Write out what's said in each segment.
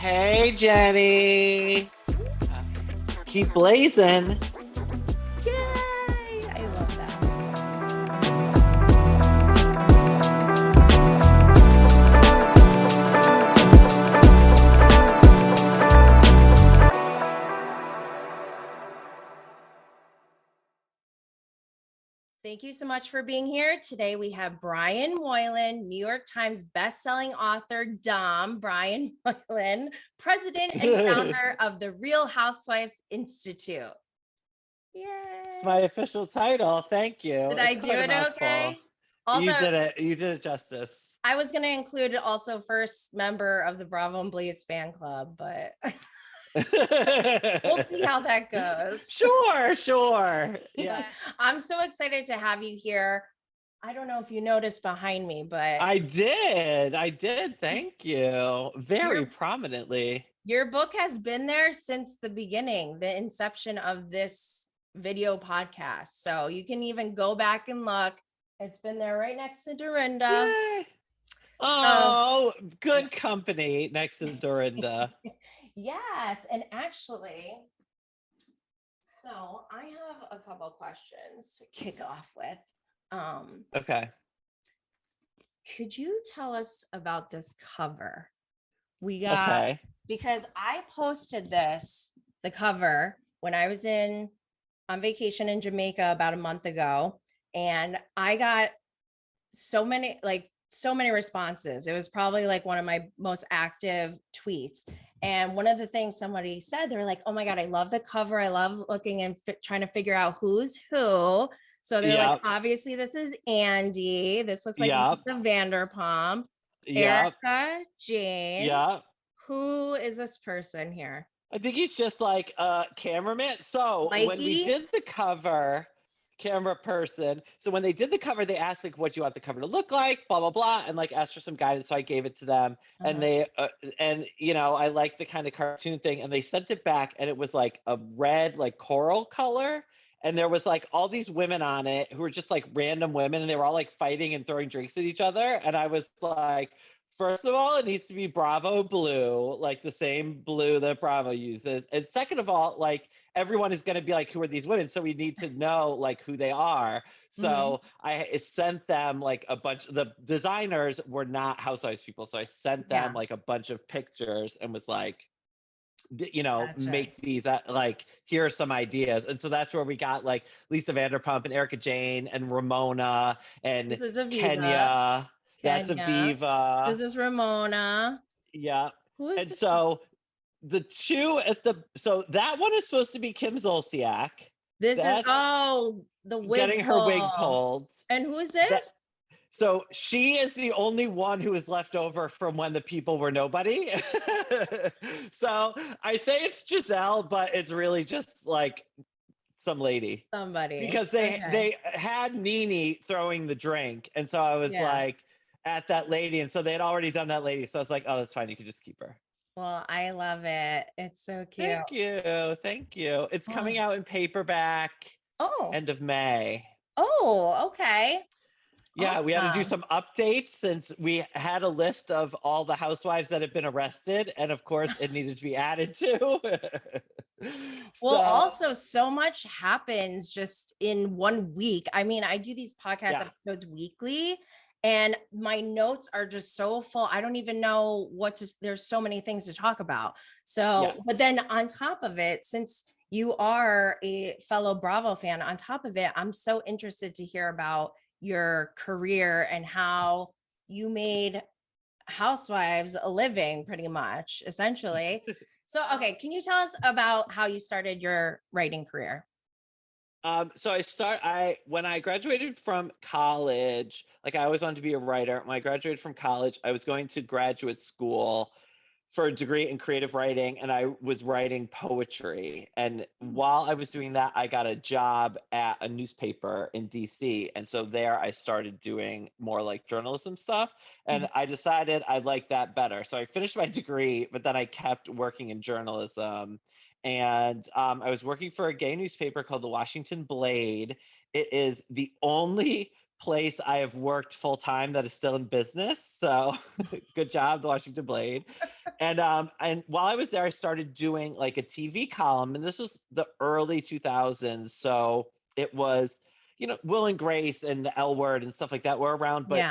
Hey, Jenny. Keep blazing. Yay! I love that. Thank you so much for being here. Today we have Brian Moylan, New York Times bestselling author, Brian Moylan, president and founder of the Real Housewives Institute. Yay! It's my official title. Thank you. Did I do it okay? Also, You did it. You did it justice. I was going to include also first member of the Bravo and Blaze fan club, but we'll see how that goes. Sure. Yeah. I'm so excited to have you here. I don't know if you noticed behind me, but I did. Thank you. Very prominently. Your book has been there since the beginning, the inception of this video podcast. So you can even go back and look. It's been there right next to Dorinda. Yay. Oh, good company next to Dorinda. Yes. And actually, so I have a couple questions to kick off with. Okay. Could you tell us about this cover? We got, because I posted the cover when I was on vacation in Jamaica about a month ago, and I got so many responses. It was probably like one of my most active tweets. And one of the things somebody said, they were like, oh my God, I love the cover. I love looking and trying to figure out who's who. So they're like, obviously this is Andy. This looks like Lisa Vanderpump. Erika Jayne. Yeah. Who is this person here? I think he's just like a cameraman. So Mikey? When we did the cover, camera person. So when they did the cover, they asked like, what do you want the cover to look like? Blah, blah, blah. And like asked for some guidance. So I gave it to them. And they, and you know, I like the kind of cartoon thing. And they sent it back and it was like a red, like coral color. And there was like all these women on it who were just like random women. And they were all like fighting and throwing drinks at each other. And I was like, first of all, it needs to be Bravo blue, like the same blue that Bravo uses. And second of all, like everyone is going to be like, who are these women? So we need to know like who they are. So I sent them like a bunch. The designers were not Housewives people. So I sent them like a bunch of pictures and was like, you know, make these like, here are some ideas. And so that's where we got like Lisa Vanderpump and Erika Jayne and Ramona and Kenya. That's Aviva. This is Ramona. Yeah. Who is and this so the two so that one is supposed to be Kim Zolciak. This is the wig getting her wig pulled. And who is this? So she is the only one who is left over from when the people were nobody. So I say it's Giselle, but it's really just like somebody. Because they had Nene throwing the drink. And so I was like at that lady. And so they had already done that lady. So I was like, oh, that's fine. You can just keep her. Well, I love it. It's so cute. Thank you. It's coming out in paperback end of May. Oh, okay. Yeah, awesome. We had to do some updates since we had a list of all the housewives that had been arrested. And of course, it needed to be added to. Well, also so much happens just in 1 week. I mean, I do these podcast episodes weekly and my notes are just so full. I don't even know there's so many things to talk about. So, but then on top of it, since you are a fellow Bravo fan, on top of it, I'm so interested to hear about your career and how you made Housewives a living pretty much, essentially. So, okay, can you tell us about how you started your writing career? So when I graduated from college, like I always wanted to be a writer. When I graduated from college, I was going to graduate school for a degree in creative writing, and I was writing poetry. And while I was doing that, I got a job at a newspaper in DC. And so there I started doing more like journalism stuff. And I decided I liked that better. So I finished my degree, but then I kept working in journalism. And I was working for a gay newspaper called the Washington Blade. It is the only place I have worked full time that is still in business. So good job, the Washington Blade. And while I was there, I started doing like a TV column, and this was the early 2000s. So it was, Will and Grace and the L Word and stuff like that were around, but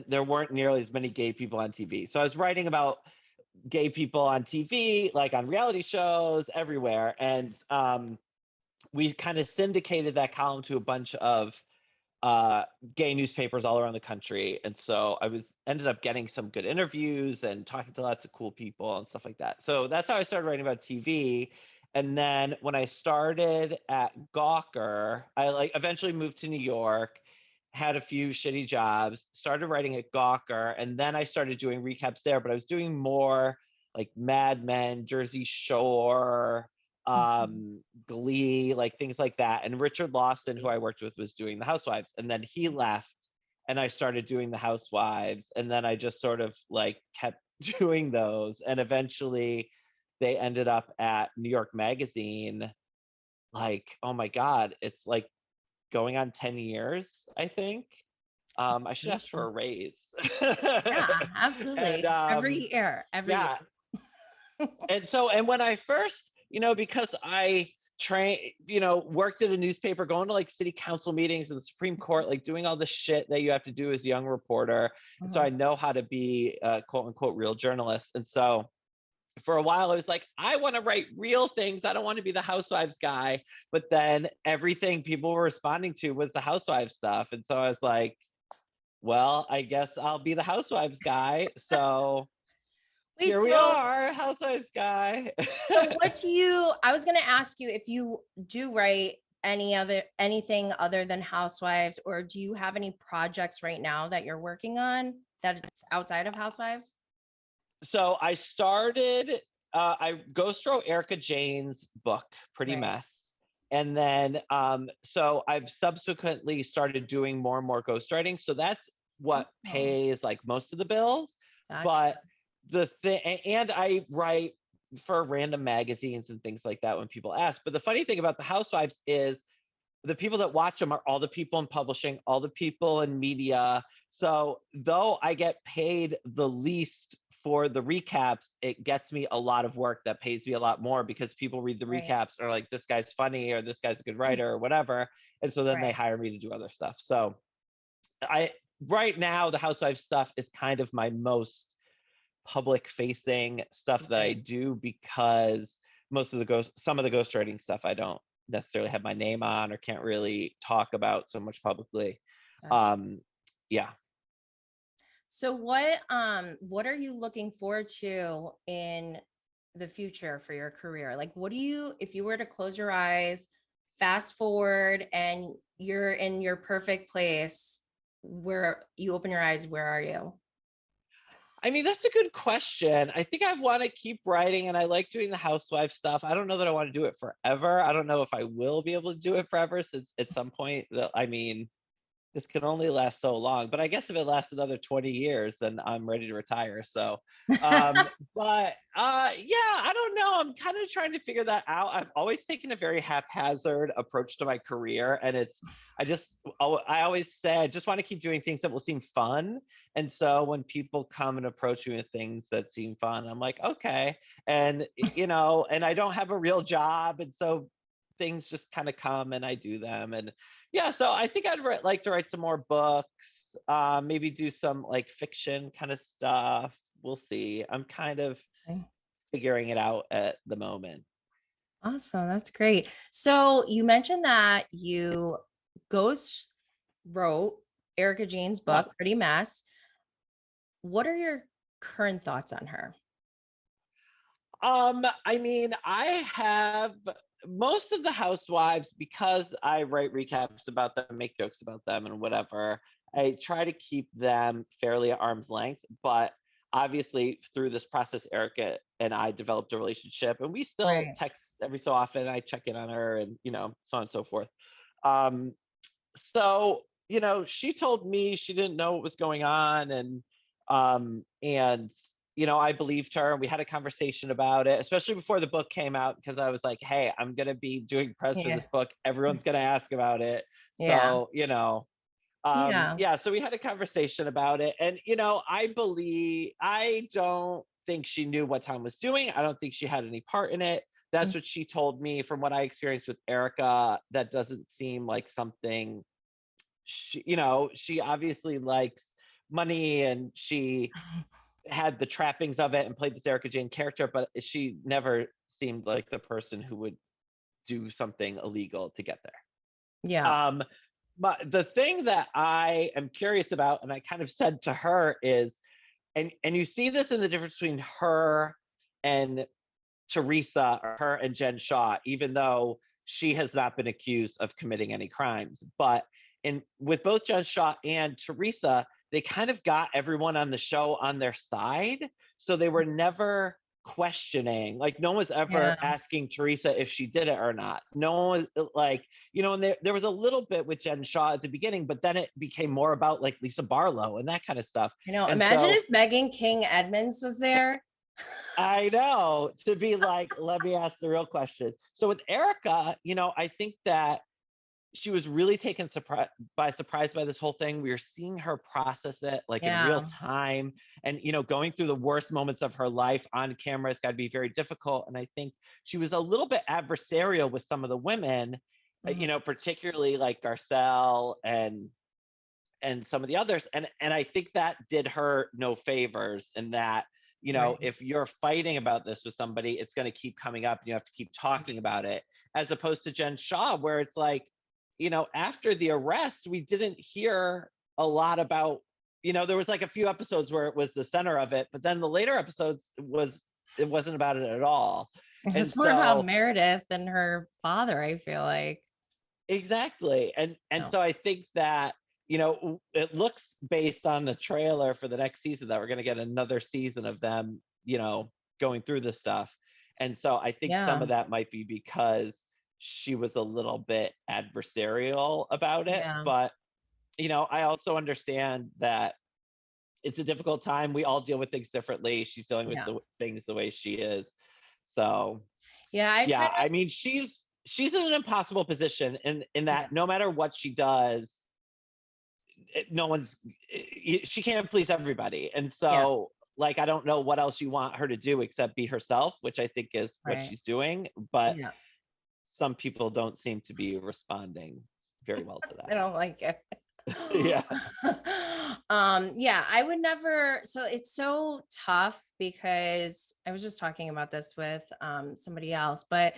there weren't nearly as many gay people on TV. So I was writing about gay people on TV, like on reality shows everywhere. And we kind of syndicated that column to a bunch of gay newspapers all around the country. And so I ended up getting some good interviews and talking to lots of cool people and stuff like that. So that's how I started writing about TV. And then when I started at Gawker, I eventually moved to New York, had a few shitty jobs, started writing at Gawker, and then I started doing recaps there, but I was doing more like Mad Men, Jersey Shore, Glee, like things like that. And Richard Lawson, who I worked with, was doing the Housewives, and then he left and I started doing the Housewives, and then I just sort of like kept doing those, and eventually they ended up at New York Magazine. Like, oh my God, it's like going on 10 years, I think. I should ask for a raise. Yeah, absolutely. And, every year. And when I first, because I worked at a newspaper, going to like city council meetings and the Supreme Court, like doing all the shit that you have to do as a young reporter. And so I know how to be a quote unquote real journalist. And so for a while I was like, I want to write real things. I don't want to be the Housewives guy. But then everything people were responding to was the Housewives stuff. And so I was like, well, I guess I'll be the Housewives guy. So here we are, Housewives guy. So I was going to ask you if you do write anything other than Housewives, or do you have any projects right now that you're working on that it's outside of Housewives? So I started, I ghost wrote Erika Jayne's book, Pretty Mess. And then, so I've subsequently started doing more and more ghostwriting. So that's what pays like most of the bills. Gotcha. But the thing, and I write for random magazines and things like that when people ask. But the funny thing about the Housewives is the people that watch them are all the people in publishing, all the people in media. So though I get paid the least for the recaps, it gets me a lot of work that pays me a lot more because people read the recaps and are like, this guy's funny or this guy's a good writer or whatever. And so then they hire me to do other stuff. So right now, the Housewives stuff is kind of my most public facing stuff that I do, because some of the ghostwriting stuff I don't necessarily have my name on or can't really talk about so much publicly. Gotcha. Yeah. So what are you looking forward to in the future for your career? Like, if you were to close your eyes, fast forward, and you're in your perfect place, where you open your eyes, where are you? I mean, that's a good question. I think I want to keep writing, and I like doing the Housewife stuff. I don't know that I want to do it forever. I don't know if I will be able to do it forever, since at some point, this can only last so long. But I guess if it lasts another 20 years, then I'm ready to retire. So, but yeah, I don't know. I'm kind of trying to figure that out. I've always taken a very haphazard approach to my career, and I always say I just want to keep doing things that will seem fun. And so when people come and approach me with things that seem fun, I'm like, okay. And and I don't have a real job, and so things just kind of come and I do them. And yeah, so I think I'd like to write some more books, maybe do some like fiction kind of stuff. We'll see. I'm kind of figuring it out at the moment. Awesome. That's great. So you mentioned that you ghost wrote Erika Jayne's book, Pretty Mess. What are your current thoughts on her? I mean, I have most of the Housewives, because I write recaps about them, make jokes about them and whatever. I try to keep them fairly at arm's length, but obviously through this process, Erika and I developed a relationship, and we still text every so often. I check in on her, and so on and so forth. So she told me she didn't know what was going on, and I believed her, and we had a conversation about it, especially before the book came out, because I was like, hey, I'm going to be doing press for this book. Everyone's going to ask about it. So, Yeah, so we had a conversation about it, and I don't think she knew what Tom was doing. I don't think she had any part in it. That's what she told me. From what I experienced with Erika, that doesn't seem like something she obviously likes money, and she had the trappings of it and played this Erika Jayne character, but she never seemed like the person who would do something illegal to get there. Yeah. But the thing that I am curious about, and I kind of said to her, is, and you see this in the difference between her and Teresa, or her and Jen Shaw, even though she has not been accused of committing any crimes. But with both Jen Shaw and Teresa, they kind of got everyone on the show on their side. So they were never questioning, like no one was ever asking Teresa if she did it or not. No one was like, and there was a little bit with Jen Shaw at the beginning, but then it became more about like Lisa Barlow and that kind of stuff. Imagine if Megan King Edmonds was there. I know, to be like, let me ask the real question. So with Erika, I think that she was really taken by surprise by this whole thing. We were seeing her process it like in real time, and going through the worst moments of her life on camera has got to be very difficult. And I think she was a little bit adversarial with some of the women, particularly like Garcelle and some of the others. And I think that did her no favors, in that if you're fighting about this with somebody, it's going to keep coming up and you have to keep talking about it, as opposed to Jen Shaw, where it's like, after the arrest, we didn't hear a lot about, there was like a few episodes where it was the center of it, but then the later episodes it wasn't about it at all. It was more about Meredith and her father, I feel like. Exactly. And so I think that, it looks, based on the trailer for the next season, that we're going to get another season of them, going through this stuff. And so I think some of that might be because she was a little bit adversarial about it. But, I also understand that it's a difficult time. We all deal with things differently. She's dealing with the things the way she is. So, I mean, she's in an impossible position in that no matter what she does, she can't please everybody. And so, like, I don't know what else you want her to do except be herself, which I think is what she's doing. But some people don't seem to be responding very well to that. I don't like it. I would never. So it's so tough, because I was just talking about this with somebody else, but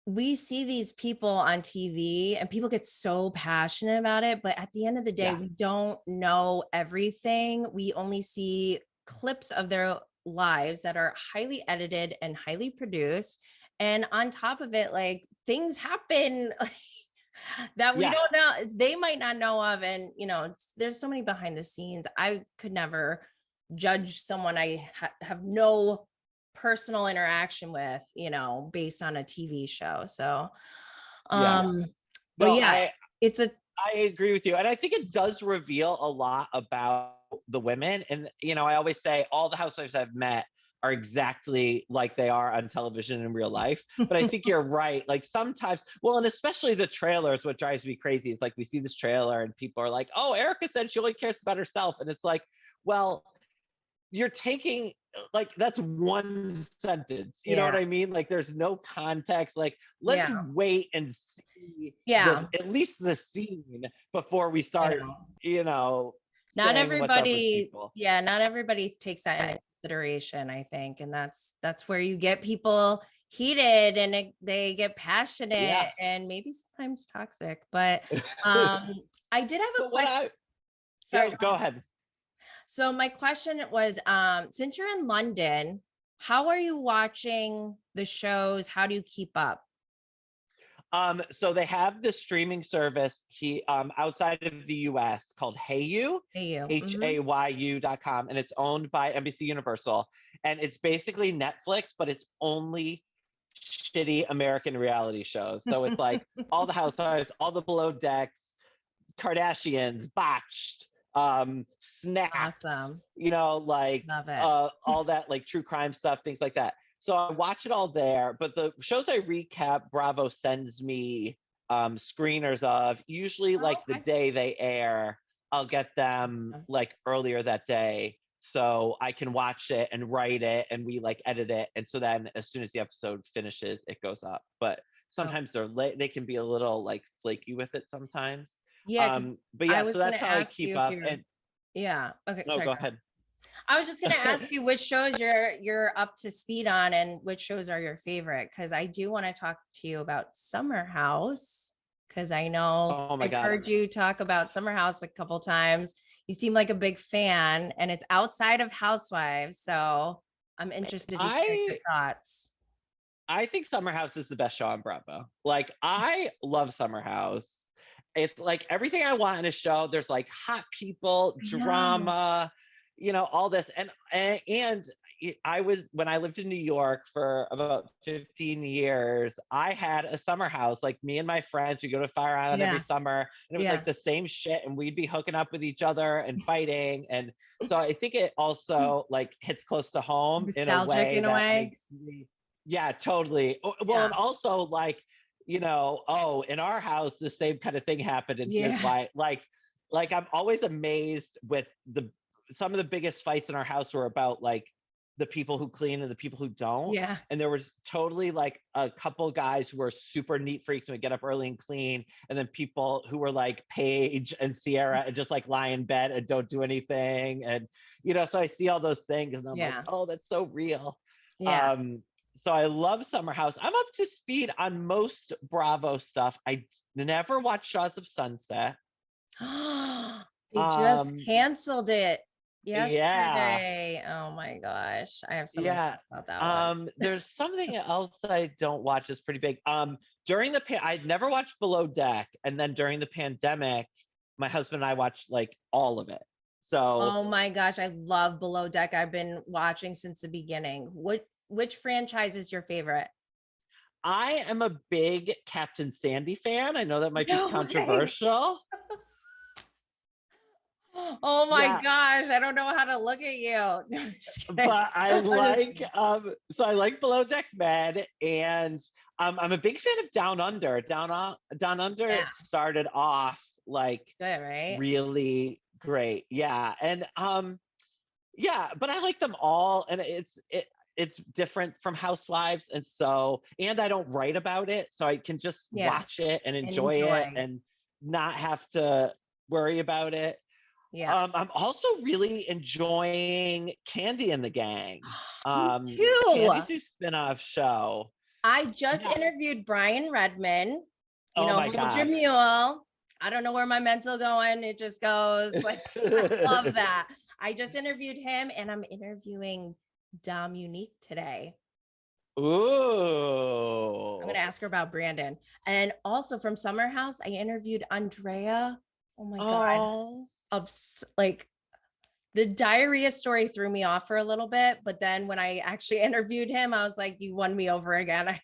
we see these people on TV and people get so passionate about it, but at the end of the day, we don't know everything. We only see clips of their lives that are highly edited and highly produced. And on top of it, like, things happen that we don't know, they might not know of. And, there's so many behind the scenes. I could never judge someone I have no personal interaction with, based on a TV show. So, it's I agree with you. And I think it does reveal a lot about the women. And, I always say all the housewives I've met are exactly like they are on television in real life. But I think you're right. Like, sometimes, well, and especially the trailers, what drives me crazy is, like, we see this trailer and people are like, oh, Erika said she only cares about herself. And it's like, well, you're taking, like, that's one sentence, you know what I mean? Like, there's no context. Like, let's wait and see at least the scene before we start, not everybody takes that into consideration, I think. And that's where you get people heated and they get passionate and maybe sometimes toxic. But I did have a question. Sorry, go ahead. So my question was, since you're in London, how are you watching the shows? How do you keep up? So they have the streaming service outside of the US called Hayu, HAYU.com, and it's owned by NBC Universal. And it's basically Netflix, but it's only shitty American reality shows. So it's like all the Housewives, all the Below Decks, Kardashians, Botched, Snapped, awesome. All that, like, true crime stuff, things like that. So I watch it all there, but the shows I recap, Bravo sends me screeners of, usually like the day they air. I'll get them like earlier that day, so I can watch it and write it, and we like edit it, and so then as soon as the episode finishes, it goes up. But sometimes they're late; they can be a little like flaky with it sometimes. Yeah, but yeah, so that's how I keep up. And okay, no, sorry, go ahead. I was just gonna ask you which shows you're up to speed on and which shows are your favorite, because I do want to talk to you about Summer House, because I know I've heard you talk about Summer House a couple times. You seem like a big fan, and it's outside of Housewives, so I'm interested to hear your thoughts. I think Summer House is the best show on Bravo. Like, I love Summer House. It's like everything I want in a show. There's like hot people, drama, all this. And I was, when I lived in New York for about 15 years, I had a summer house. Like, me and my friends, we go to Fire Island every summer, and it was like the same shit, and we'd be hooking up with each other and fighting. And so I think it also like hits close to home in a way that makes me, totally. Well, and also like, in our house, the same kind of thing happened. And here's why. Like I'm always amazed with some of the biggest fights in our house were about like the people who clean and the people who don't. Yeah. And there was totally like a couple guys who were super neat freaks and would get up early and clean. And then people who were like Paige and Sierra and just like lie in bed and don't do anything. And, so I see all those things and I'm like, oh, that's so real. Yeah. So I love Summer House. I'm up to speed on most Bravo stuff. I never watched Shaws of Sunset. They just canceled it yesterday. Oh my gosh. I have so many thoughts about that one. There's something else that I don't watch that's pretty big. During I'd never watched Below Deck, and then during the pandemic, my husband and I watched like all of it. So oh my gosh, I love Below Deck. I've been watching since the beginning. Which franchise is your favorite? I am a big Captain Sandy fan. I know that might be controversial. Oh my gosh, I don't know how to look at you. But I like so I like Below Deck Med, and I'm a big fan of Down Under. Down Under started off like good, right? Really great. Yeah. And but I like them all, and it's different from Housewives, and I don't write about it, so I can just watch it and enjoy it and not have to worry about it. Yeah. I'm also really enjoying Candy and the Gang. Me too. Candy's new spinoff show. I just interviewed Brian Redman. Vulture Mule. I don't know where my mental going. It just goes like, I love that. I just interviewed him, and I'm interviewing Dom Unique today. Ooh. I'm gonna ask her about Brandon. And also from Summer House, I interviewed Andrea. Oh my God. Like the diarrhea story threw me off for a little bit, but then when I actually interviewed him, I was like, you won me over again.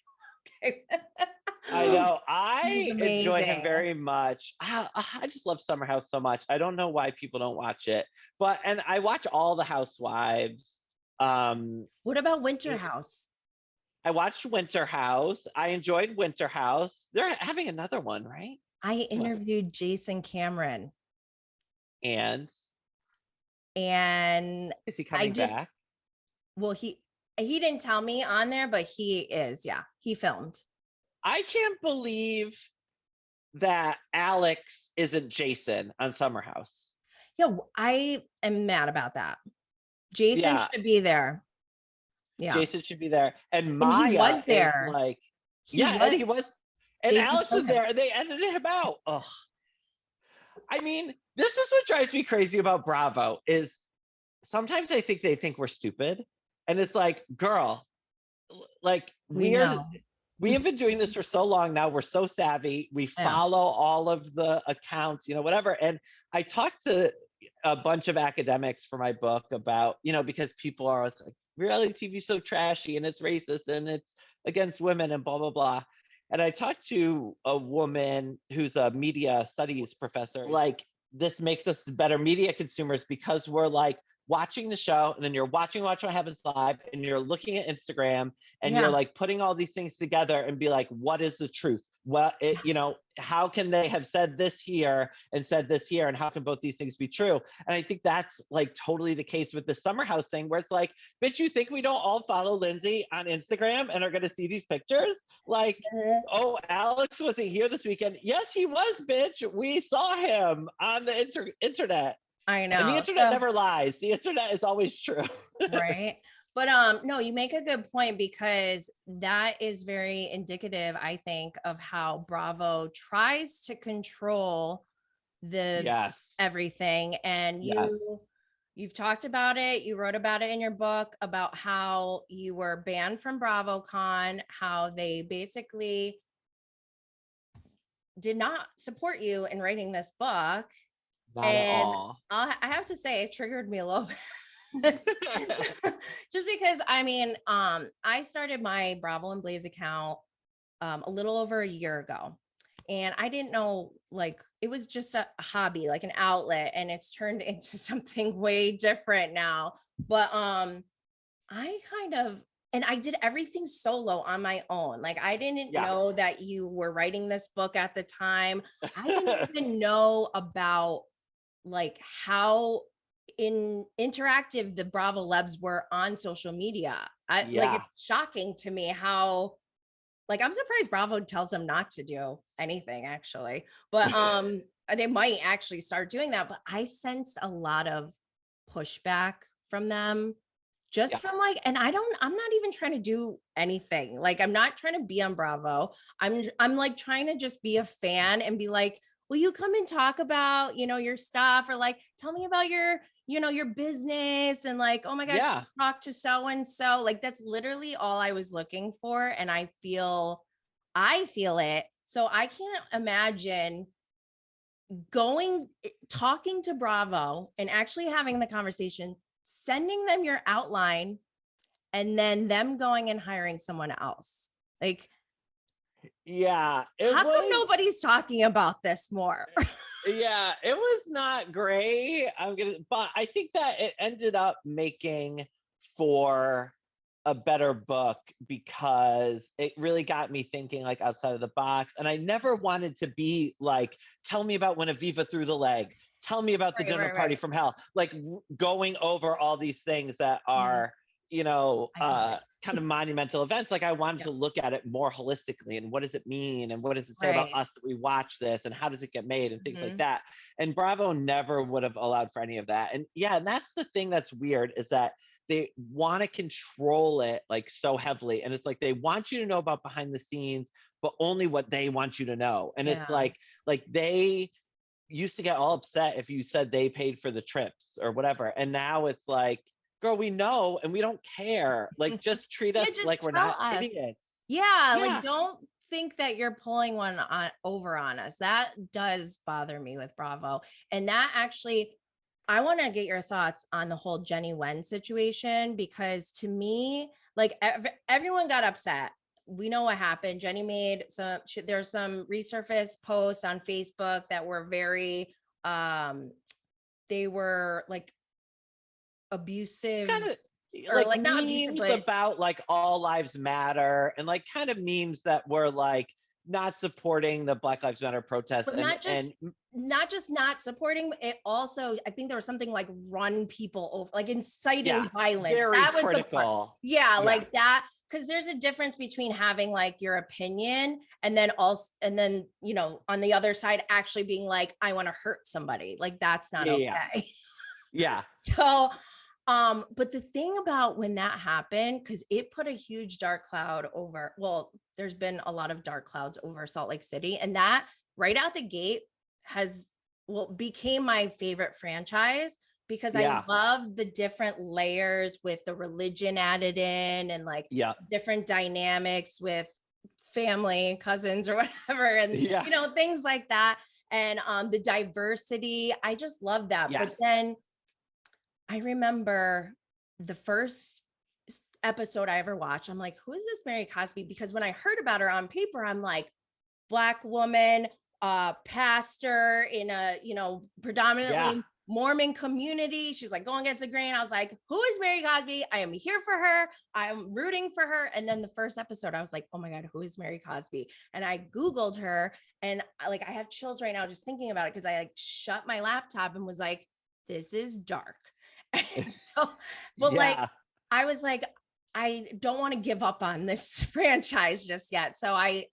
I know. I enjoy him very much. I just love Summer House so much. I don't know why people don't watch it, and I watch all the Housewives. What about Winter House? I watched Winter House. I enjoyed Winter House. They're having another one, right? I interviewed Jason Cameron. And is he coming back? Well, he didn't tell me on there, but he is. Yeah, he filmed. I can't believe that Alex isn't Jason on Summer House. Yeah, I am mad about that. Jason should be there. Yeah, Jason should be there, and Maya was there. Like, he was, and Alex was there, and they edited him out. Ugh. I mean, this is what drives me crazy about Bravo is sometimes I think they think we're stupid, and it's like, girl, like we have been doing this for so long now. We're so savvy. We follow all of the accounts, whatever. And I talked to a bunch of academics for my book about, because people are like, reality TV is so trashy and it's racist and it's against women and blah, blah, blah. And I talked to a woman who's a media studies professor. Like, this makes us better media consumers because we're like watching the show, and then you're watching Watch What Happens Live, and you're looking at Instagram, and you're like putting all these things together and be like, what is the truth? well, how can they have said this here and said this here, and how can both these things be true? And I think that's like totally the case with the Summer House thing, where it's like, bitch, you think we don't all follow Lindsay on Instagram and are going to see these pictures? Like, oh, Alex wasn't here this weekend. Yes, he was, bitch. We saw him on the internet. I know. And the internet never lies. The internet is always true. Right. But no, you make a good point, because that is very indicative, I think, of how Bravo tries to control everything. And you've talked about it. You wrote about it in your book, about how you were banned from Bravocon, how they basically did not support you in writing this book. Not at all. I have to say, it triggered me a little bit. Just because, I mean, I started my Bravo and Blaze account a little over a year ago, and I didn't know, like, it was just a hobby, like an outlet, and it's turned into something way different now. But I did everything solo on my own. Like, I didn't know that you were writing this book at the time. I didn't even know about like how interactive the Bravo Lebs were on social media. Like, it's shocking to me how, like, I'm surprised Bravo tells them not to do anything, actually, but they might actually start doing that. But I sensed a lot of pushback from them, just from like, and I'm not even trying to do anything. Like, I'm not trying to be on Bravo. I'm like trying to just be a fan and be like, will you come and talk about, your stuff, or like, tell me about your business, and like, oh my gosh, talk to so-and-so. Like, that's literally all I was looking for. And I feel it. So I can't imagine talking to Bravo and actually having the conversation, sending them your outline, and then them going and hiring someone else. Like, how come nobody's talking about this more? Yeah, it was not great. But I think that it ended up making for a better book, because it really got me thinking, like, outside of the box. And I never wanted to be like, tell me about when Aviva threw the leg. Tell me about the dinner party from hell. Like, going over all these things that are, kind of monumental events. Like, I wanted to look at it more holistically, and what does it mean, and what does it say about us that we watch this, and how does it get made, and things like that. And Bravo never would have allowed for any of that. And and that's the thing that's weird, is that they want to control it like so heavily, and it's like they want you to know about behind the scenes, but only what they want you to know. And it's like they used to get all upset if you said they paid for the trips or whatever, and now it's like, girl, we know, and we don't care. Like, just treat us like we're not idiots. Like, don't think that you're pulling one over on us. That does bother me with Bravo. And that actually, I want to get your thoughts on the whole Jenny Wen situation, because to me, like, everyone got upset. We know what happened. Jenny made there's some resurfaced posts on Facebook that were very, they were like abusive, or like not memes abusive, but about like all lives matter, and like kind of memes that were like not supporting the Black Lives Matter protests, but not just not supporting it. Also, I think there was something like run people over, like inciting violence. Very that was critical. Like that. Because there's a difference between having like your opinion and then on the other side actually being like, I want to hurt somebody. Like, that's not okay. So, but the thing about when that happened, because it put a huge dark cloud over, there's been a lot of dark clouds over Salt Lake City, and that right out the gate became my favorite franchise, because I love the different layers with the religion added in, and like different dynamics with family, cousins or whatever, and things like that. And the diversity, I just love that. But then I remember the first episode I ever watched, I'm like, who is this Mary Cosby? Because when I heard about her on paper, I'm like, Black woman, pastor in a, predominantly Mormon community. She's like going against the grain. I was like, who is Mary Cosby? I am here for her. I'm rooting for her. And then the first episode, I was like, oh my God, who is Mary Cosby? And I Googled her, and I have chills right now just thinking about it, because I like shut my laptop and was like, this is dark. So, but like, I was like, I don't want to give up on this franchise just yet. So I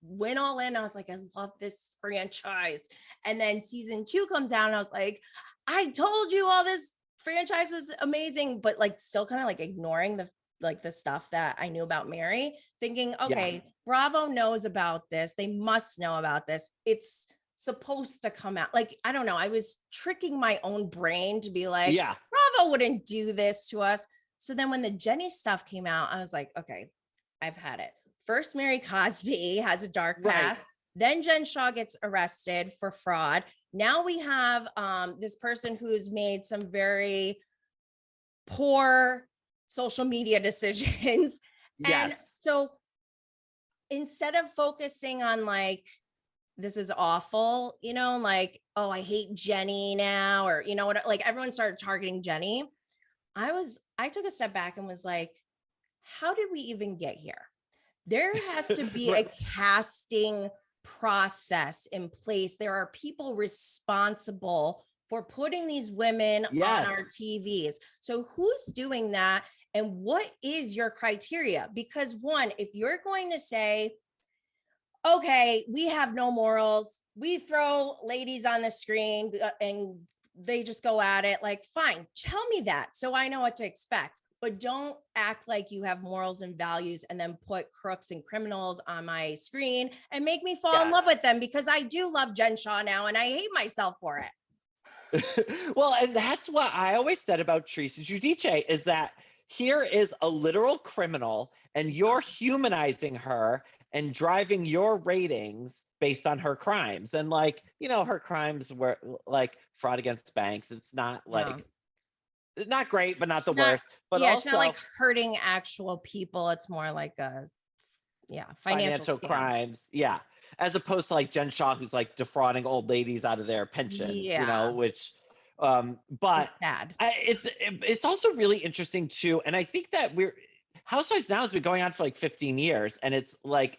went all in. I was like, I love this franchise. And then season 2 comes out, and I was like, I told you all this franchise was amazing, but like still kind of like ignoring the stuff that I knew about Mary, thinking, okay, Bravo knows about this. They must know about this. It's supposed to come out. Like, I don't know. I was tricking my own brain to be like, Bravo wouldn't do this to us. So then when the Jenny stuff came out, I was like, okay, I've had it. First, Mary Cosby has a dark past. Then Jen Shah gets arrested for fraud. Now we have this person who's made some very poor social media decisions. And so instead of focusing on like, this is awful, you know, like, oh, I hate Jenny now, or, you know what, like everyone started targeting Jenny. I took a step back and was like, how did we even get here? There has to be a casting process in place. There are people responsible for putting these women on our TVs. So who's doing that? And what is your criteria? Because one, if you're going to say, okay, we have no morals, we throw ladies on the screen and they just go at it, like, fine, tell me that so I know what to expect. But don't act like you have morals and values and then put crooks and criminals on my screen and make me fall in love with them, because I do love Jen Shah now and I hate myself for it. Well, and that's what I always said about Teresa Giudice, is that here is a literal criminal and you're humanizing her and driving your ratings based on her crimes. And like, you know, her crimes were like fraud against banks. It's not like, not great, but not the worst. But also, it's not like hurting actual people. It's more like a financial crimes. Yeah. As opposed to like Jen Shah, who's like defrauding old ladies out of their pensions, you know, which but it's also really interesting too. And I think that Housewives now has been going on for like 15 years, and it's like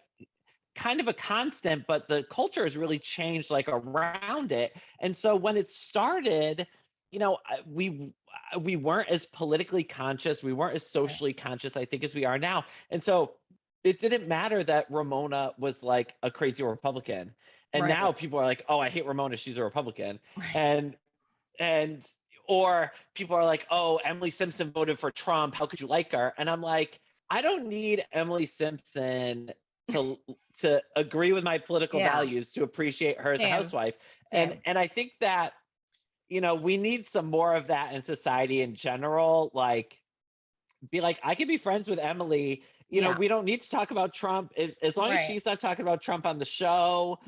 kind of a constant, but the culture has really changed like around it. And so when it started, you know, we weren't as politically conscious, we weren't as socially conscious, I think, as we are now. And so it didn't matter that Ramona was like a crazy Republican. And now people are like, oh, I hate Ramona, she's a Republican. And or people are like, oh, Emily Simpson voted for Trump, how could you like her? And I'm like, I don't need Emily Simpson to agree with my political values to appreciate her as a housewife. And I think that, you know, we need some more of that in society in general. Like, be like, I can be friends with Emily. You know, we don't need to talk about Trump. As long as she's not talking about Trump on the show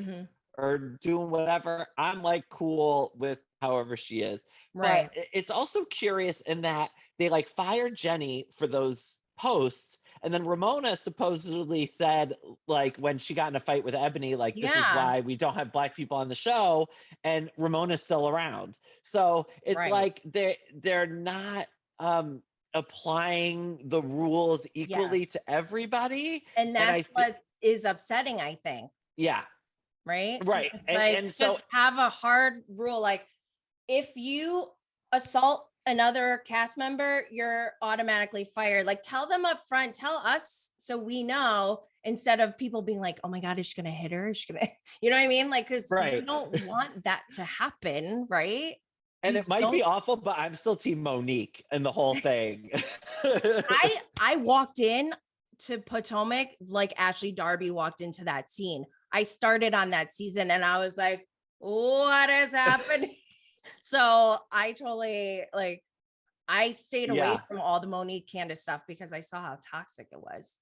or doing whatever, I'm like cool with however she is. But it's also curious in that they like fired Jenny for those posts. And then Ramona supposedly said, like, when she got in a fight with Ebony, like, this is why we don't have Black people on the show. And Ramona's still around. So it's like they're not applying the rules equally to everybody. And that's what is upsetting, I think. Yeah. Right? Right. It's like, and so, just have a hard rule. Like, if you assault another cast member, you're automatically fired. Like, tell them up front, tell us so we know, instead of people being like, oh my God, is she gonna hit her? Is she gonna, you know what I mean? Like, because we don't want that to happen, right? And it might be awful, but I'm still team Monique and the whole thing. I walked in to Potomac like Ashley Darby walked into that scene. I started on that season and I was like, what is happening? So I totally, like, I stayed away from all the Monique Candace stuff because I saw how toxic it was.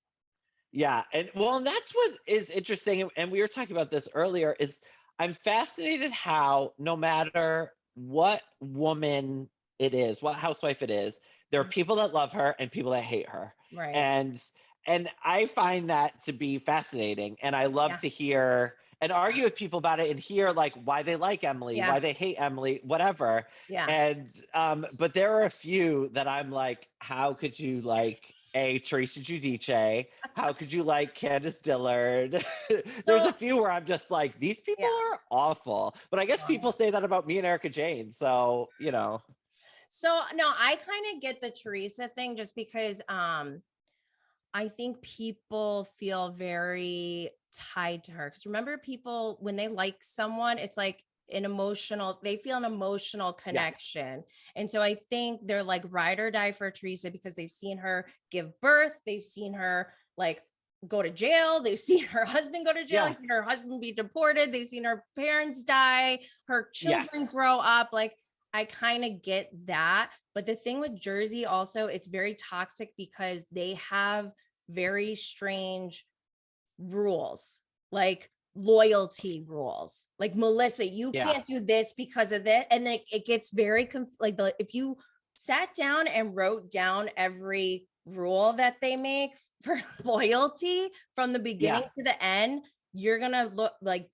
Yeah. And well, and that's what is interesting. And we were talking about this earlier, is I'm fascinated how no matter what woman it is, what housewife it is, there are people that love her and people that hate her. Right. And I find that to be fascinating. And I love to hear, and argue with people about it and hear like why they like Emily, why they hate Emily, whatever. Yeah. And but there are a few that I'm like, how could you like Teresa Giudice? How could you like Candace Dillard? There's a few where I'm just like, these people are awful. But I guess people say that about me and Erika Jayne. So, you know. So no, I kind of get the Teresa thing just because I think people feel very tied to her. Because remember, people, when they like someone, it's like they feel an emotional connection. Yes. And so I think they're like ride or die for Teresa because they've seen her give birth. They've seen her like go to jail. They've seen her husband go to jail. They've seen her husband be deported. They've seen her parents die, her children grow up. Like, I kind of get that. But the thing with Jersey also, it's very toxic because they have very strange rules, like loyalty rules. Like, Melissa, you can't do this because of this. And it gets very if you sat down and wrote down every rule that they make for loyalty from the beginning to the end, you're gonna look like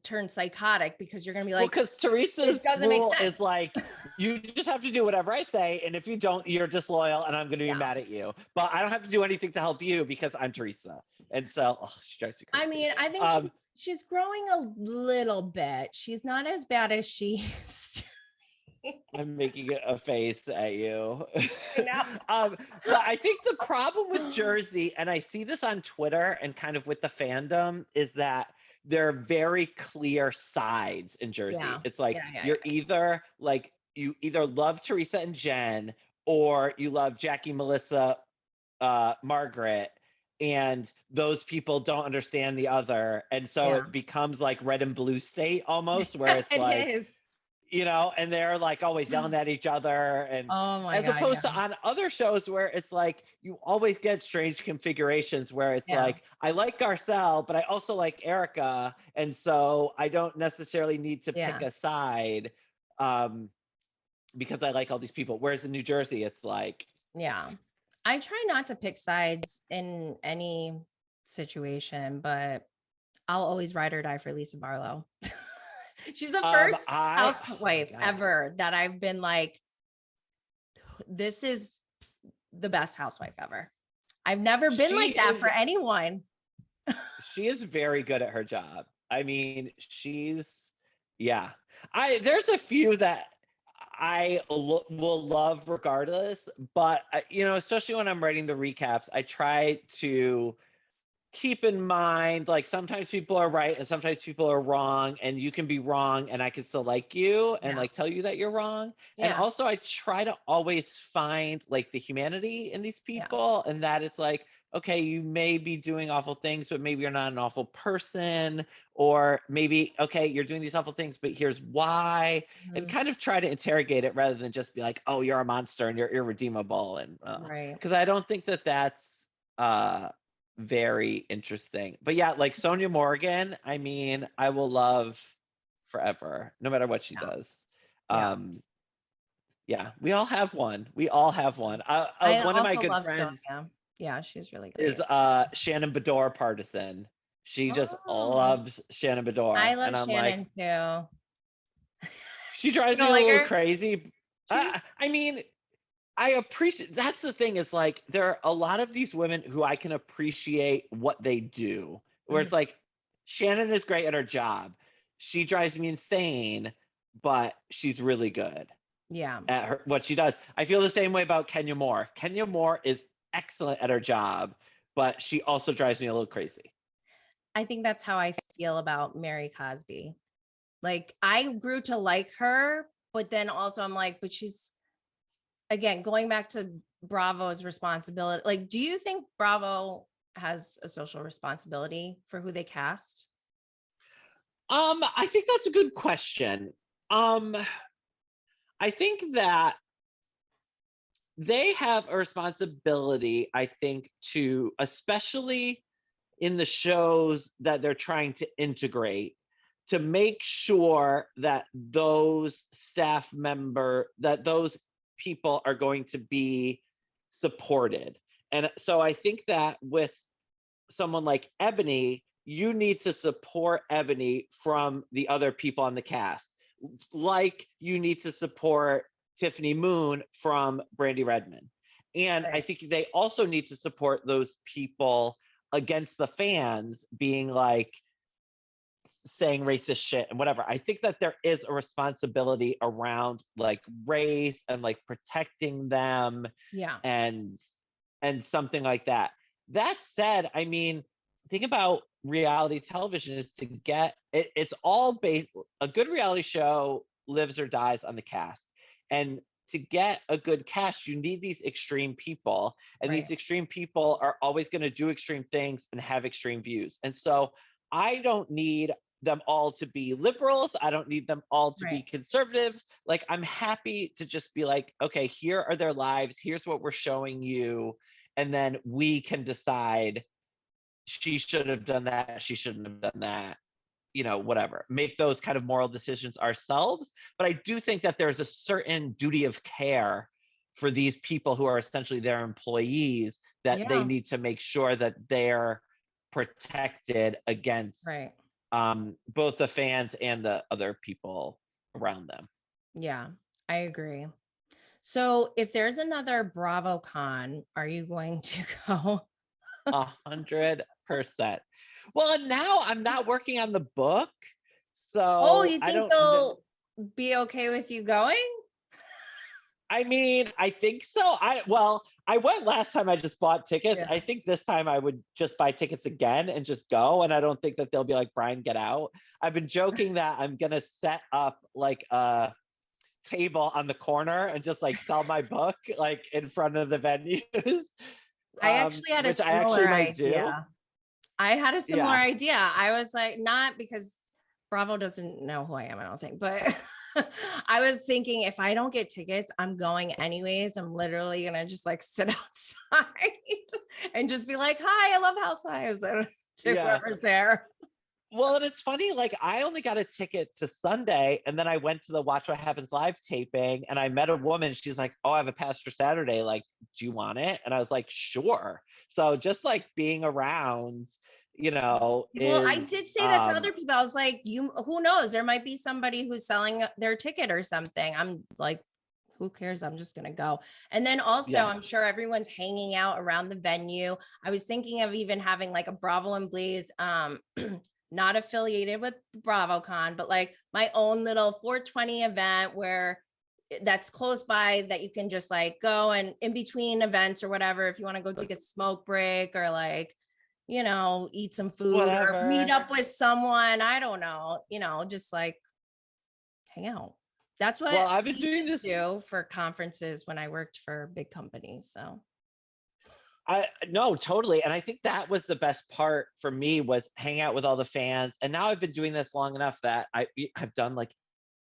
turn psychotic because you're gonna be like, because Teresa's rule is like, you just have to do whatever I say, and if you don't, you're disloyal, and I'm gonna be mad at you. But I don't have to do anything to help you because I'm Teresa. And so she drives me crazy. I mean, I think she's growing a little bit. She's not as bad as she used to. I'm making a face at you. But I think the problem with Jersey, and I see this on Twitter and kind of with the fandom, is that there are very clear sides in Jersey. It's like you're either like, you either love Teresa and Jen, or you love Jackie, Melissa, Margaret, and those people don't understand the other. And so it becomes like red and blue state almost, where it's like, you know, and they're like always yelling at each other. And as opposed to on other shows where it's like, you always get strange configurations where it's like, I like Garcelle, but I also like Erika. And so I don't necessarily need to pick a side because I like all these people. Whereas in New Jersey, it's like. Yeah. I try not to pick sides in any situation, but I'll always ride or die for Lisa Barlow. She's the first housewife ever that I've been like, this is the best housewife ever. I've never been like that for anyone. She is very good at her job. I mean, there's a few that I will love regardless, but you know, especially when I'm writing the recaps, I try to keep in mind, like, sometimes people are right and sometimes people are wrong, and you can be wrong and I can still like you and like tell you that you're wrong. And also I try to always find like the humanity in these people, and that it's like, okay, you may be doing awful things, but maybe you're not an awful person, or maybe, okay, you're doing these awful things, but here's why, and kind of try to interrogate it rather than just be like, oh, you're a monster and you're irredeemable. And because I don't think that that's very interesting. But yeah, like Sonia Morgan, I mean, I will love forever, no matter what she does. We all have one. One of my good friends, Sonia. Yeah, she's really great. Is Shannon Bedore partisan. She just loves Shannon Bedore. I love Shannon too. She drives me a little crazy. I mean, I appreciate, that's the thing, is like, there are a lot of these women who I can appreciate what they do, where it's like, Shannon is great at her job. She drives me insane, but she's really good at what she does. I feel the same way about Kenya Moore. Kenya Moore is excellent at her job, but she also drives me a little crazy. I think that's how I feel about Mary Cosby. Like, I grew to like her, but then also I'm like, but she's, again, going back to Bravo's responsibility. Like, do you think Bravo has a social responsibility for who they cast? I think that's a good question. I think that they have a responsibility, I think, to, especially in the shows that they're trying to integrate, to make sure that those those people are going to be supported. And so I think that with someone like Ebony, you need to support Ebony from the other people on the cast. Like you need to support Tiffany Moon from Brandy Redmond. And I think they also need to support those people against the fans being like saying racist shit and whatever. I think that there is a responsibility around like race and like protecting them. Yeah. And something like that. That said, I mean, think about reality television is to get it's all based, a good reality show lives or dies on the cast. And to get a good cast, you need these extreme people. And these extreme people are always going to do extreme things and have extreme views. And so I don't need them all to be liberals. I don't need them all to be conservatives. Like, I'm happy to just be like, okay, here are their lives. Here's what we're showing you. And then we can decide she should have done that. She shouldn't have done that. You know, whatever. Make those kind of moral decisions ourselves. But I do think that there's a certain duty of care for these people who are essentially their employees, that they need to make sure that they're protected against both the fans and the other people around them. Yeah, I agree. So if there's another Bravocon, are you going to go? 100%. Well, and now I'm not working on the book, so you think they'll be okay with you going? I mean, I think so. I went last time, I just bought tickets. I think this time I would just buy tickets again and just go. And I don't think that they'll be like, Brian, get out. I've been joking that I'm going to set up like a table on the corner and just like sell my book like in front of the venues. I actually had a similar idea. I had a similar idea. I was like, not because Bravo doesn't know who I am, I don't think, but I was thinking if I don't get tickets, I'm going anyways. I'm literally going to just like sit outside and just be like, hi, I love Housewives to whoever's there. Well, and it's funny, like I only got a ticket to Sunday and then I went to the Watch What Happens Live taping and I met a woman. She's like, oh, I have a pass for Saturday. Like, do you want it? And I was like, sure. So just like being around, you know. Well, I did say that to other people. I was like, who knows? There might be somebody who's selling their ticket or something. I'm like, who cares? I'm just going to go. And then also, I'm sure everyone's hanging out around the venue. I was thinking of even having like a Bravo and Blaze, not affiliated with Bravocon, but like my own little 420 event where that's close by that you can just like go and in between events or whatever, if you want to go take a smoke break or like, you know, eat some food or meet up with someone. I don't know, you know, just like hang out. That's what I've been doing this for conferences when I worked for big companies. So no, totally. And I think that was the best part for me was hang out with all the fans. And now I've been doing this long enough that I've done like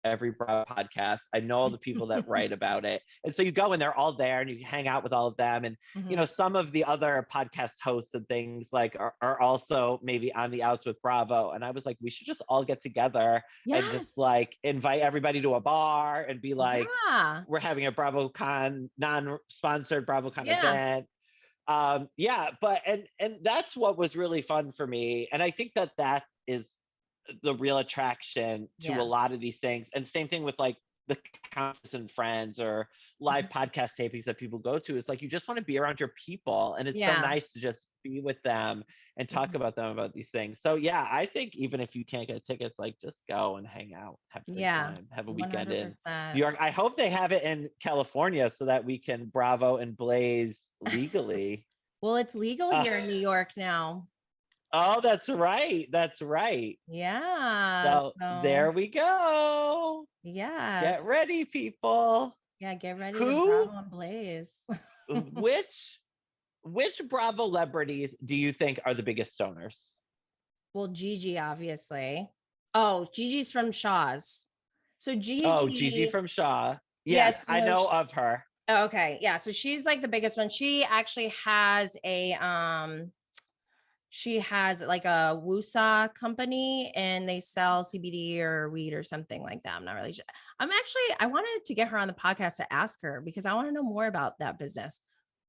every Bravo podcast. I know all the people that write about it. And so you go and they're all there and you hang out with all of them. And, you know, some of the other podcast hosts and things like are also maybe on the outs with Bravo. And I was like, we should just all get together and just like invite everybody to a bar and be like, we're having a Bravocon, non-sponsored Bravocon event. But and that's what was really fun for me. And I think that is the real attraction to a lot of these things. And same thing with like the Countess and Friends or live podcast tapings that people go to. It's like, you just want to be around your people. And it's so nice to just be with them and talk about them about these things. So yeah, I think even if you can't get tickets, like just go and hang out, have a good time, have a weekend 100%. In New York. I hope they have it in California so that we can Bravo and Blaze legally. Well, it's legal here in New York now. Oh, that's right. That's right. Yeah. So there we go. Yeah. Get ready, people. Yeah, get ready to Bravo and Blaze. Which Bravo celebrities do you think are the biggest stoners? Well, Gigi, obviously. Oh, Gigi's from Shaw's. So Gigi. Oh, Gigi from Shaw. Yes, I know of her. Okay. Yeah. So she's like the biggest one. She actually has she has like a Wusa company and they sell CBD or weed or something like that. I'm not really sure. I wanted to get her on the podcast to ask her because I want to know more about that business.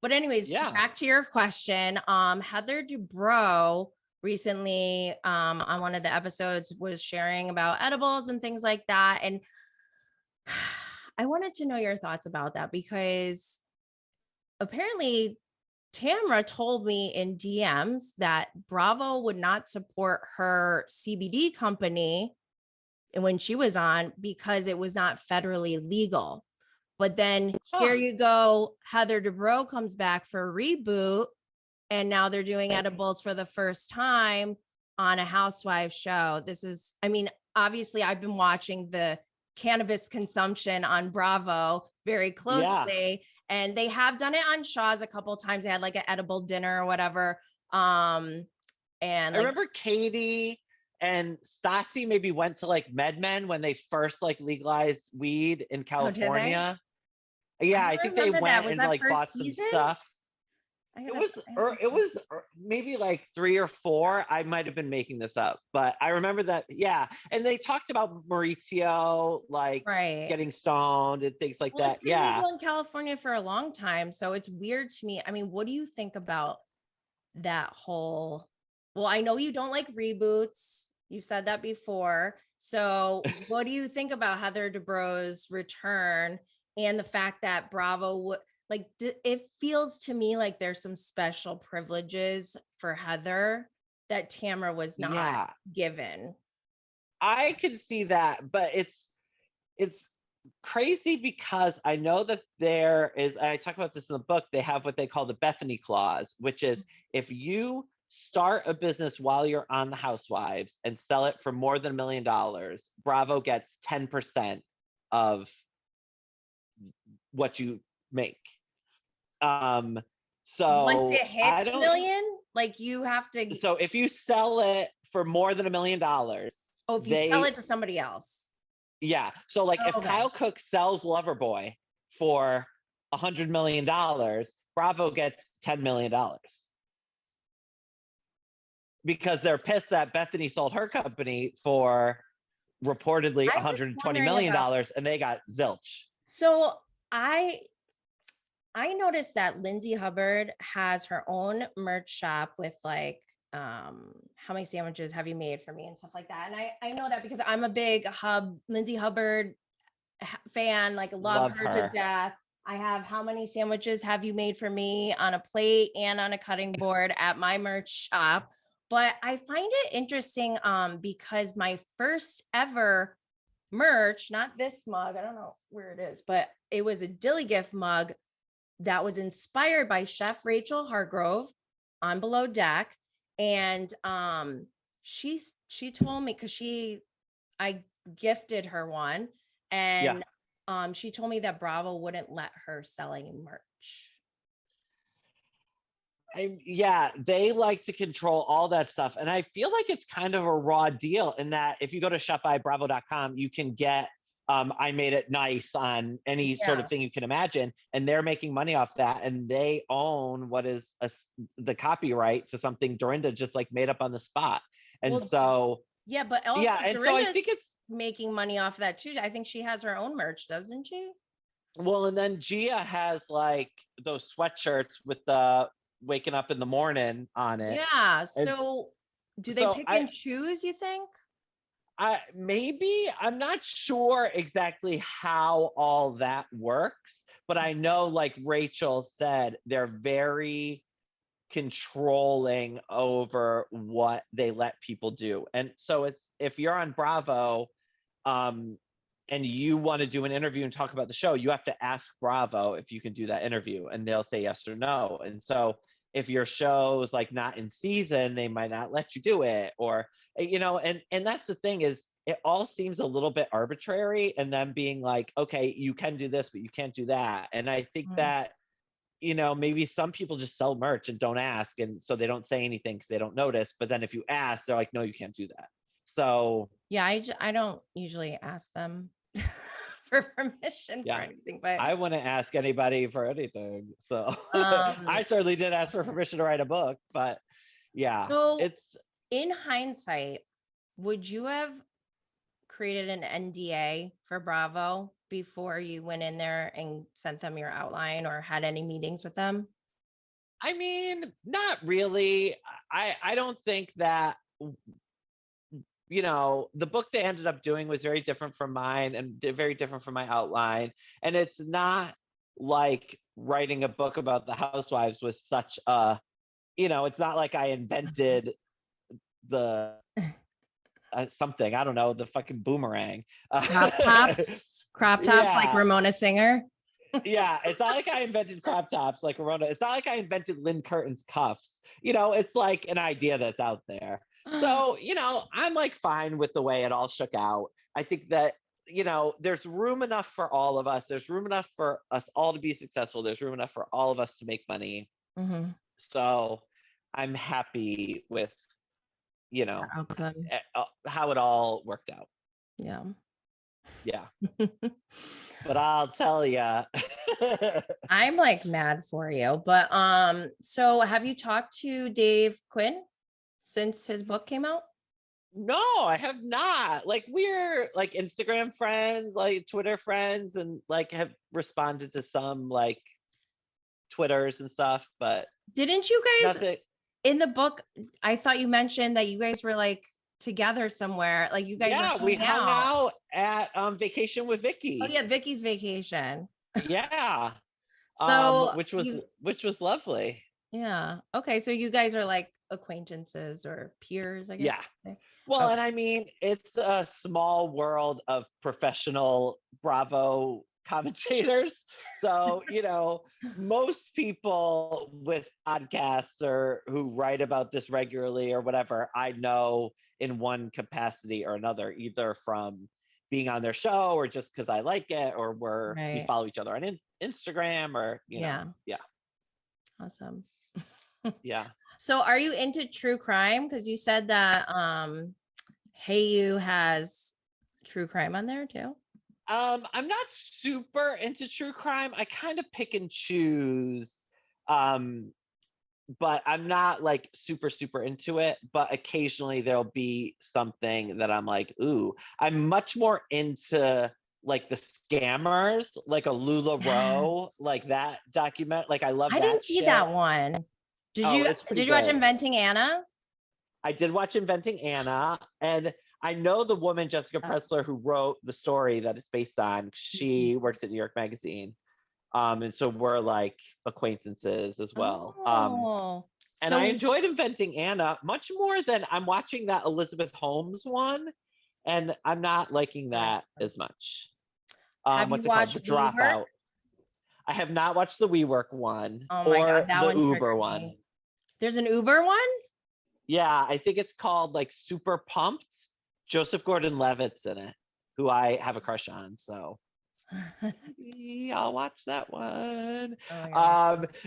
But anyways, back to your question. Heather Dubrow recently on one of the episodes was sharing about edibles and things like that. And I wanted to know your thoughts about that because apparently Tamra told me in DMs that Bravo would not support her CBD company when she was on because it was not federally legal. But then here you go, Heather Dubrow comes back for a reboot, and now they're doing edibles for the first time on a Housewives show. This is, I mean, obviously I've been watching the cannabis consumption on Bravo very closely, and they have done it on Shaw's a couple of times. They had like an edible dinner or whatever. And I remember Katie and Stassi maybe went to like MedMen when they first like legalized weed in California. Yeah, I think they went and like bought some stuff. It was maybe like 3 or 4. I might have been making this up, but I remember that. Yeah, and they talked about Mauricio like getting stoned and things like that. It's been legal in California for a long time, so it's weird to me. I mean, what do you think about that whole? Well, I know you don't like reboots. You said that before. So, what do you think about Heather Dubrow's return and the fact that Bravo would? Like, it feels to me like there's some special privileges for Heather that Tamra was not given. I can see that, but it's crazy because I know that there is, I talk about this in the book, they have what they call the Bethany Clause, which is if you start a business while you're on the Housewives and sell it for more than $1 million, Bravo gets 10% of what you make. So once it hits $1 million, like you have to. So if you sell it for more than $1 million, if you sell it to somebody else. Yeah. So like if Kyle Cook sells Loverboy for $100 million, Bravo gets $10 million. Because they're pissed that Bethany sold her company for reportedly $120 million and they got zilch. So I noticed that Lindsay Hubbard has her own merch shop with like how many sandwiches have you made for me and stuff like that. And I know that because I'm a big Lindsay Hubbard fan, like love her to death. I have how many sandwiches have you made for me on a plate and on a cutting board at my merch shop. But I find it interesting because my first ever merch, not this mug, I don't know where it is, but it was a Dilly Gift mug that was inspired by Chef Rachel Hargrove on Below Deck. And she told me, because I gifted her one, and she told me that Bravo wouldn't let her sell any merch. They like to control all that stuff. And I feel like it's kind of a raw deal in that if you go to shopbybravo.com, you can get I made it nice on any sort of thing you can imagine. And they're making money off that. And they own what is the copyright to something Dorinda just like made up on the spot. And but also Dorinda's so I think it's making money off that too. I think she has her own merch, doesn't she? Well, and then Gia has like those sweatshirts with the waking up in the morning on it. Yeah. So do they pick and choose, you think? Maybe. I'm not sure exactly how all that works, but I know, like Rachel said, they're very controlling over what they let people do. And so it's if you're on Bravo and you want to do an interview and talk about the show, you have to ask Bravo if you can do that interview, and they'll say yes or no. And so if your show's like not in season, they might not let you do it, or and that's the thing is it all seems a little bit arbitrary, and then being like, okay, you can do this but you can't do that. And I think that maybe some people just sell merch and don't ask, and so they don't say anything because they don't notice, but then if you ask, they're like, no, you can't do that. So I don't usually ask them for permission for anything, but I wouldn't ask anybody for anything. So I certainly did ask for permission to write a book, but so it's in hindsight, would you have created an NDA for Bravo before you went in there and sent them your outline or had any meetings with them? I mean, not really. I don't think that, the book they ended up doing was very different from mine and very different from my outline. And it's not like writing a book about the Housewives was such a, it's not like I invented the something, I don't know, the fucking boomerang. Crop tops, like Ramona Singer. Yeah, it's not like I invented crop tops like Ramona. It's not like I invented Lynn Curtin's cuffs. It's like an idea that's out there. So, I'm like fine with the way it all shook out. I think that, there's room enough for all of us. There's room enough for us all to be successful. There's room enough for all of us to make money. Mm-hmm. So I'm happy with, outcome. how it all worked out. Yeah. Yeah. But I'll tell you. I'm like mad for you. But so have you talked to Dave Quinn since his book came out? No, I have not. Like, we're like Instagram friends, like Twitter friends, and like have responded to some like Twitters and stuff, but didn't you guys in the book, I thought you mentioned that you guys were like together somewhere, like you guys were we hung out at Vacation with Vicky. Oh yeah, Vicky's vacation. Yeah. So which was lovely. Yeah. Okay, so you guys are like acquaintances or peers, I guess. Yeah. Well, and I mean, it's a small world of professional Bravo commentators. So, most people with podcasts or who write about this regularly or whatever, I know in one capacity or another, either from being on their show or just because I like it, or we follow each other on Instagram or, Yeah. Awesome. Yeah. So are you into true crime? Because you said that Hey You has true crime on there too. I'm not super into true crime. I kind of pick and choose. But I'm not like super into it. But occasionally there'll be something that I'm like, ooh. I'm much more into like the scammers, like a LuLaRoe, like that document. Like I love that. I didn't see that one. Did you watch Inventing Anna? I did watch Inventing Anna, and I know the woman Jessica Pressler who wrote the story that it's based on. She works at New York Magazine, and so we're like acquaintances as well. And I enjoyed Inventing Anna much more than I'm watching that Elizabeth Holmes one, and I'm not liking that as much. What's it called? The Dropout. I have not watched the WeWork one or the Uber one. There's an Uber one? Yeah, I think it's called like Super Pumped. Joseph Gordon-Levitt's in it, who I have a crush on. So I'll watch that one.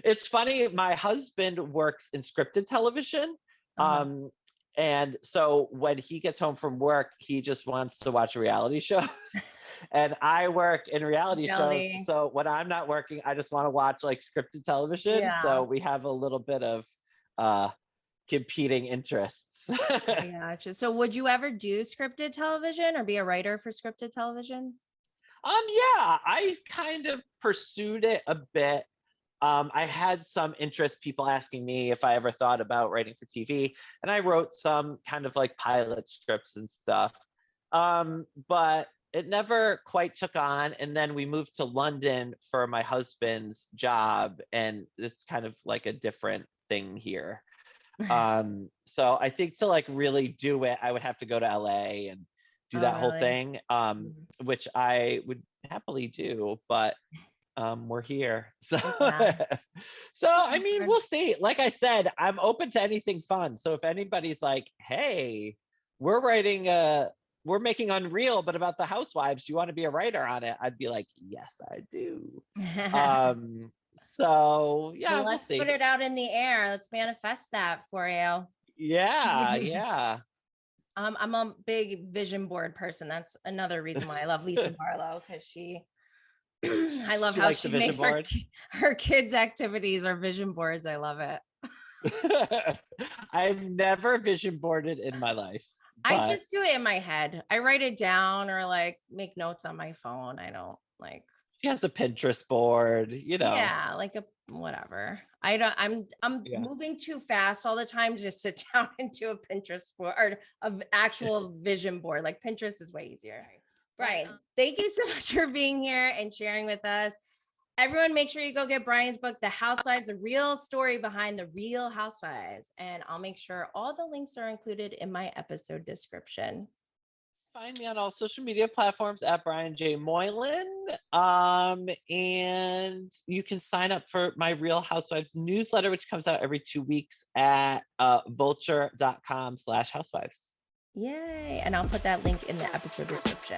It's funny. My husband works in scripted television. And so when he gets home from work, he just wants to watch reality shows. And I work in reality shows. So when I'm not working, I just want to watch like scripted television. Yeah. So we have a little bit of competing interests. I gotcha. So would you ever do scripted television or be a writer for scripted television? Yeah, I kind of pursued it a bit. I had some interest, people asking me if I ever thought about writing for TV, and I wrote some kind of like pilot scripts and stuff. But it never quite took on. And then we moved to London for my husband's job, and it's kind of like a different thing here. So I think to like really do it, I would have to go to LA and do that whole thing, which I would happily do, but we're here. So so I mean, we'll see. Like I said, I'm open to anything fun. So if anybody's like, hey, we're making Unreal, but about the Housewives, do you want to be a writer on it? I'd be like, yes, I do. So yeah, let's put it out in the air. Let's manifest that for you. Yeah. I'm a big vision board person. That's another reason why I love Lisa Barlow, because I love how she makes her kids' activities or vision boards. I love it. I've never vision boarded in my life. I just do it in my head. I write it down or like make notes on my phone. I don't like. She has a Pinterest board, Yeah, like a whatever. I'm moving too fast all the time to just sit down and do a Pinterest board or an actual vision board. Like Pinterest is way easier. Brian, thank you so much for being here and sharing with us. Everyone, make sure you go get Brian's book, The Housewives, the real story behind the real housewives. And I'll make sure all the links are included in my episode description. Find me on all social media platforms at Brian J. Moylan. And you can sign up for my Real Housewives newsletter, which comes out every 2 weeks at vulture.com/housewives. Yay. And I'll put that link in the episode description.